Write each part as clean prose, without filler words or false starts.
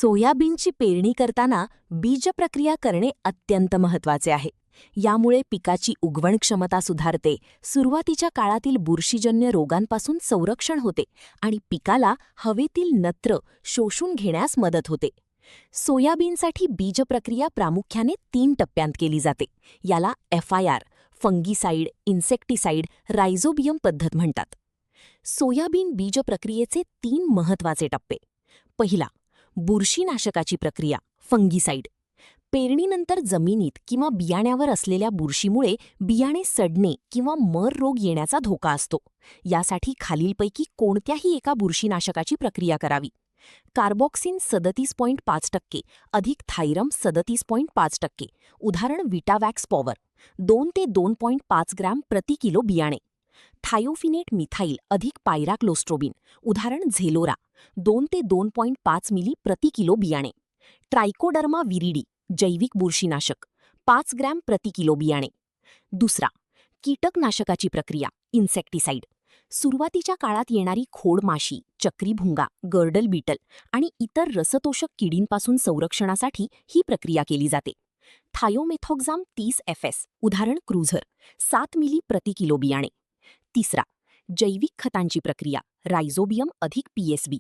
सोयाबीनची पेरणी करताना बीज प्रक्रिया करणे अत्यंत महत्त्वाचे आहे. यामुळे पिकाची उगवण क्षमता सुधारते, सुरुवातीच्या काळातील बुरशीजन्य रोगांपासून संरक्षण होते आणि पिकाला हवेतील नत्र शोषून घेण्यास मदत होते. सोयाबीनसाठी बीज प्रक्रिया प्रामुख्याने 3 टप्प्यांत केली जाते. याला FIR, फंगीसाईड, इन्सेक्टिसाईड, रायझोबियम पद्धत म्हणतात. सोयाबीन बीज प्रक्रियेचे 3 महत्त्वाचे टप्पे. पहिला, बुरशीनाशकाची प्रक्रिया, फंगीसाईड. पेरणीनंतर जमिनीत किंवा बियाण्यावर असलेल्या बुरशीमुळे बियाणे सडणे किंवा मर रोग येण्याचा धोका असतो. यासाठी खालीलपैकी कोणत्याही एका बुरशीनाशकाची प्रक्रिया करावी. कार्बॉक्सिन 37.5% अधिक थायरम 37.5%, उदाहरण विटावॅक्स पॉवर, 2 ते 2.5 ग्रॅम प्रति किलो बियाणे. थायोफिनेट मिथाईल अधिक पायराक्लोस्ट्रोबिन, उदाहरण झेलोरा, 2 ते 2.5 मिली प्रति किलो बियाणे. ट्रायकोडर्मा विरिडी, जैविक बुरशीनाशक, 5 ग्रॅम प्रति किलो बियाणे. दुसरा, कीटकनाशकाची प्रक्रिया, इन्सेक्टिसाईड. सुरुवातीच्या काळात येणारी खोडमाशी, चक्रीभुंगा, गर्डल बीटल आणि इतर रसतोषक किडींपासून संरक्षणासाठी ही प्रक्रिया केली जाते. थायोमेथॉक्झाम 30 FS, उदाहरण क्रुझर, 7 मिली प्रति किलो बियाणे. तिसरा, जैविक खतांची प्रक्रिया, रायझोबियम अधिक PSB.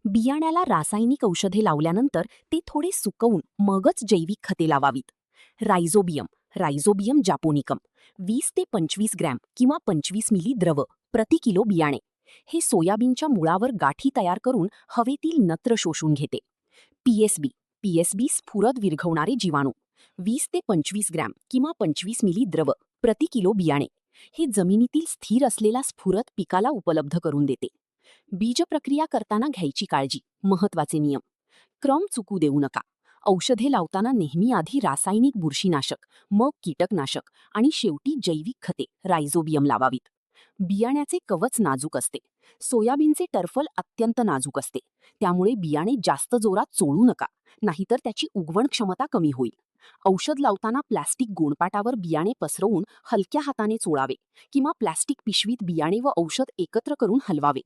बियाण्याला रासायनिक औषधे लावल्यानंतर ते थोडे सुकवून मगच जैविक खते लावावीत. रायझोबियम जापोनिकम, 20 ते 25 ग्रॅम किंवा 25 मिली द्रव प्रति किलो बियाणे. हे सोयाबीनच्या मुळावर गाठी तयार करून हवेतील नत्र शोषून घेते. PSB स्फुरद विरघवणारे जीवाणू, 20 ते 25 ग्रॅम किंवा 25 मिली द्रव प्रति किलो बियाणे. हे जमिनीतील स्थिर असलेला स्फुरद पिकाला उपलब्ध करून देते. बीज प्रक्रिया करताना घ्यायची काळजी, महत्त्वाचे नियम. क्रम चुकू देऊ नका. औषधे लावताना नेहमी आधी रासायनिक बुरशीनाशक, मग कीटकनाशक आणि शेवटी जैविक खते, रायझोबियम लावावीत. बियाण्याचे कवच नाजूक असते. सोयाबीनचे टर्फल अत्यंत नाजूक असते. त्यामुळे बियाणे जास्त जोरात चोळू नका, नाहीतर त्याची उगवण क्षमता कमी होईल. औषध लावताना प्लॅस्टिक गोणपाटावर बियाणे पसरवून हलक्या हाताने चोळावे किंवा प्लॅस्टिक पिशवीत बियाणे व औषध एकत्र करून हलवावे.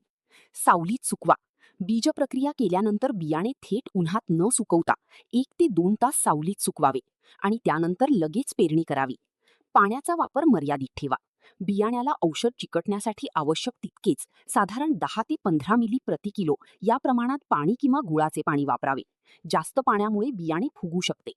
सावलीत सुकवा. बीज प्रक्रिया केल्यानंतर बियाणे थेट उन्हात न सुकवता 1 ते 2 तास सावलीत सुकवावे आणि त्यानंतर लगेच पेरणी करावी. पाण्याचा वापर मर्यादित ठेवा. बियाण्याला औषध चिकटण्यासाठी आवश्यक तितकेच, साधारण 10 ते 15 मिली प्रति किलो या प्रमाणात पाणी किंवा गुळाचे पाणी वापरावे. जास्त पाण्यामुळे बियाणे फुगू शकते.